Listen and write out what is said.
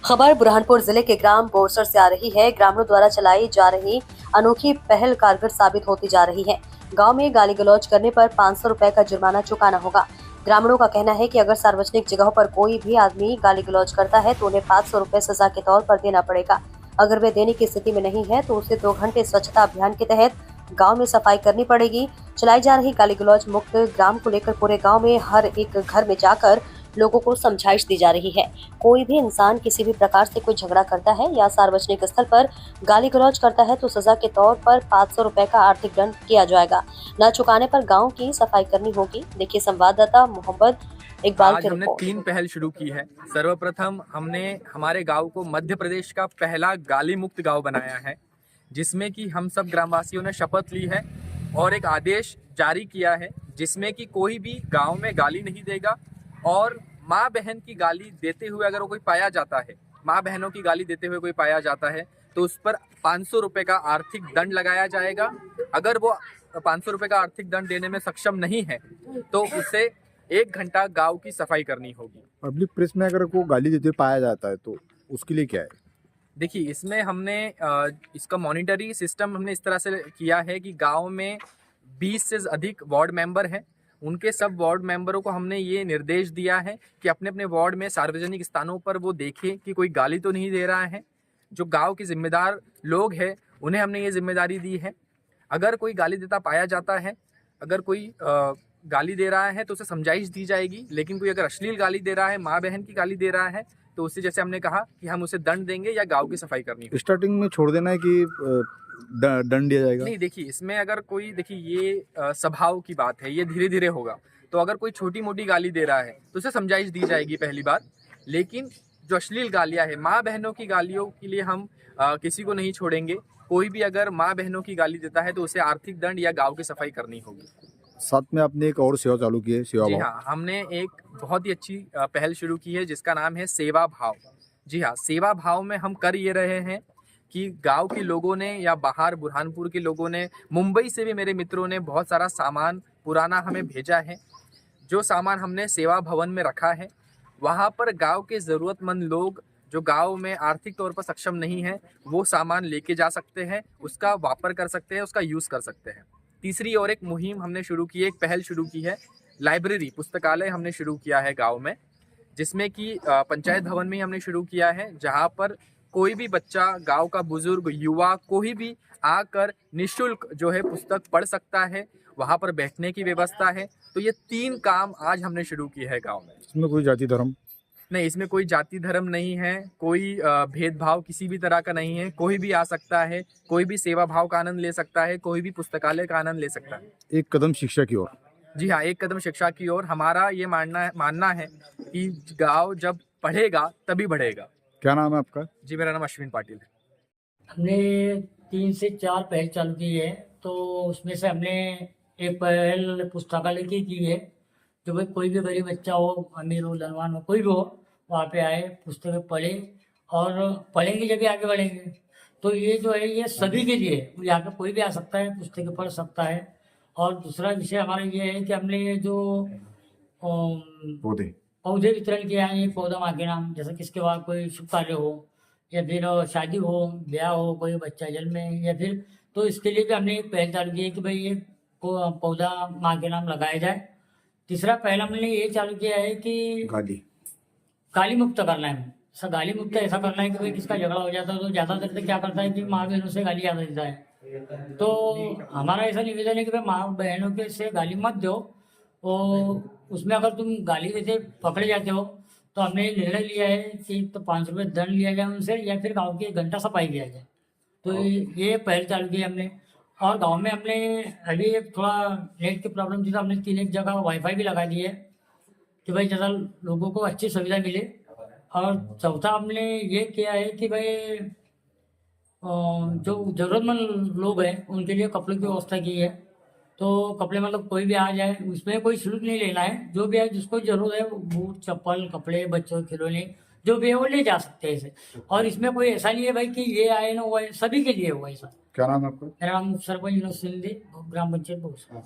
खबर बुरहानपुर जिले के ग्राम बोरसर से आ रही है। ग्रामीणों द्वारा चलाई जा रही अनोखी पहल कारगर साबित होती जा रही है। गांव में गाली गलौज करने पर 500 रुपए का जुर्माना चुकाना होगा। ग्रामीणों का कहना है कि अगर सार्वजनिक जगहों पर कोई भी आदमी गाली गलौज करता है तो उन्हें 500 रुपए सजा के तौर पर देना पड़ेगा। अगर वे देने की स्थिति में नहीं है तो उसे 2 घंटे स्वच्छता अभियान के तहत गांव में सफाई करनी पड़ेगी। चलाई जा रही गाली गलौज मुक्त ग्राम को लेकर पूरे गांव में हर एक घर में जाकर लोगों को समझाइश दी जा रही है। कोई भी इंसान किसी भी प्रकार से कोई झगड़ा करता है या सार्वजनिक स्थल पर गाली गलौज करता है तो सजा के तौर पर 500 रुपए का आर्थिक दंड किया जाएगा। न चुकाने पर गांव की सफाई करनी होगी। देखिए संवाददाता मोहम्मद इकबाल आज की हमने रिपोर्ट। 3 पहल शुरू की है। सर्वप्रथम हमने हमारे गांव को मध्य प्रदेश का पहला गाली मुक्त गांव बनाया है, जिसमें कि हम सब ग्रामवासियों ने शपथ ली है और एक आदेश जारी किया है जिसमें कि कोई भी गांव में गाली नहीं देगा और माँ बहन की गाली देते हुए अगर कोई पाया जाता है, माँ बहनों की गाली देते हुए कोई पाया जाता है तो उस पर 500 रुपए का आर्थिक दंड लगाया जाएगा। अगर वो 500 रुपए का आर्थिक दंड देने में सक्षम नहीं है तो उसे 1 घंटा गांव की सफाई करनी होगी। पब्लिक प्लेस में अगर को गाली देते पाया जाता है तो उसके लिए क्या है? देखिए, इसमें हमने इसका मॉनिटरी सिस्टम हमने इस तरह से किया है कि गांव में 20 से अधिक वार्ड मेंबर हैं। उनके सब वार्ड मेंबरों को हमने ये निर्देश दिया है कि अपने अपने वार्ड में सार्वजनिक स्थानों पर वो देखें कि कोई गाली तो नहीं दे रहा है। जो गांव के जिम्मेदार लोग हैं उन्हें हमने ये जिम्मेदारी दी है। अगर कोई गाली देता पाया जाता है, अगर कोई गाली दे रहा है तो उसे समझाइश दी जाएगी, लेकिन कोई अगर अश्लील गाली दे रहा है, माँ बहन की गाली दे रहा है तो उससे जैसे हमने कहा कि हम उसे दंड देंगे या गांव की सफाई करनी होगी। स्टार्टिंग में छोड़ देना है कि दंड दिया जाएगा? नहीं, देखिए इसमें अगर कोई ये स्वभाव की बात है, ये धीरे धीरे होगा। तो अगर कोई छोटी मोटी गाली दे रहा है तो उसे समझाइश दी जाएगी पहली बात। लेकिन जो अश्लील गालियां है, माँ बहनों की गालियों के लिए हम किसी को नहीं छोड़ेंगे। कोई भी अगर माँ बहनों की गाली देता है तो उसे आर्थिक दंड या गांव की सफाई करनी होगी। साथ में आपने एक और सेवा चालू की है, सेवा जी भाव। हाँ, हमने एक बहुत ही अच्छी पहल शुरू की है जिसका नाम है सेवा भाव। जी हाँ, सेवा भाव में हम कर ये रहे हैं कि गांव के लोगों ने या बाहर बुरहानपुर के लोगों ने, मुंबई से भी मेरे मित्रों ने बहुत सारा सामान पुराना हमें भेजा है। जो सामान हमने सेवा भवन में रखा है, वहाँ पर गांव के ज़रूरतमंद लोग जो गांव में आर्थिक तौर पर सक्षम नहीं है वो सामान लेके जा सकते हैं, उसका वापर कर सकते हैं, उसका यूज़ कर सकते हैं। तीसरी और एक मुहिम हमने शुरू की है, एक पहल शुरू की है। लाइब्रेरी, पुस्तकालय हमने शुरू किया है गांव में, जिसमें कि पंचायत भवन में ही हमने शुरू किया है, जहां पर कोई भी बच्चा, गांव का बुजुर्ग, युवा, कोई भी आकर निःशुल्क जो है पुस्तक पढ़ सकता है। वहां पर बैठने की व्यवस्था है। तो ये 3 काम आज हमने शुरू किए हैं गांव में। इसमें कोई जाति धर्म नहीं, इसमें कोई जाति धर्म नहीं है, कोई भेदभाव किसी भी तरह का नहीं है। कोई भी आ सकता है, कोई भी सेवा भाव का आनंद ले सकता है, कोई भी पुस्तकालय का आनंद ले सकता है। एक कदम शिक्षा की ओर। जी हाँ, एक कदम शिक्षा की ओर। हमारा ये मानना है कि गांव जब पढ़ेगा तभी बढ़ेगा। क्या नाम है आपका? जी, मेरा नाम अश्विन पाटिल है। हमने 3 से 4 पहल चालू की है। तो उसमें से हमने एक पहल पुस्तकालय की है। जो भाई कोई भी गरीब बच्चा हो, अमीर हो, धनवान हो, कोई भी हो, वहाँ पे आए, पुस्तकें पढ़े और पढ़ेंगे जब भी आगे बढ़ेंगे। तो ये जो है ये सभी के लिए, यहाँ पे कोई भी आ सकता है, पुस्तकें पढ़ सकता है। और दूसरा विषय हमारा ये है कि हमने ये जो पौधे वितरण किया है, ये पौधा माँ के नाम, जैसे किसके बाद कोई शुभ कार्य हो या फिर शादी हो, ब्याह हो, कोई बच्चा जन्मे या फिर, तो इसके लिए भी हमने एक पहल चालू की है कि भाई ये पौधा माँ के नाम लगाया जाए। तीसरा पहला हमने ये चालू किया है कि गाली मुक्त करना है। गाली मुक्त ऐसा करना है कि भाई किसका झगड़ा हो जाता है तो ज़्यादातर तो क्या करता है कि माँ बहनों से गाली ज़्यादा देता है। तो हमारा ऐसा निवेदन है कि भाई माँ बहनों के से गाली मत दो, और उसमें अगर तुम गाली देते पकड़े जाते हो तो हमने निर्णय लिया है कि तो 500 रुपये दंड लिया जाए उनसे, या फिर गाँव की 1 घंटा सफाई किया जाए। तो ये पहल चालू की हमने। और गांव में हमने अभी एक थोड़ा नेट की प्रॉब्लम थी तो हमने 3 एक जगह वाईफाई भी लगा दी है कि भाई ज़्यादा लोगों को अच्छी सुविधा मिले। और चौथा हमने ये किया है कि भाई जो ज़रूरतमंद लोग हैं उनके लिए कपड़ों की व्यवस्था की है। तो कपड़े मतलब कोई भी आ जाए, उसमें कोई शुल्क नहीं लेना है। जो भी है जिसको जरूरत है वो बूट, चप्पल, कपड़े, बच्चों के खिलौने जो भी है वो ले जा सकते हैं इसे। और इसमें कोई ऐसा नहीं है भाई कि ये आए ना वो आए, सभी के लिए हुआ ऐसा। क्या नाम है आपका? मेरा नाम सरपंच सिंधी, ग्राम पंचायत बोरसर।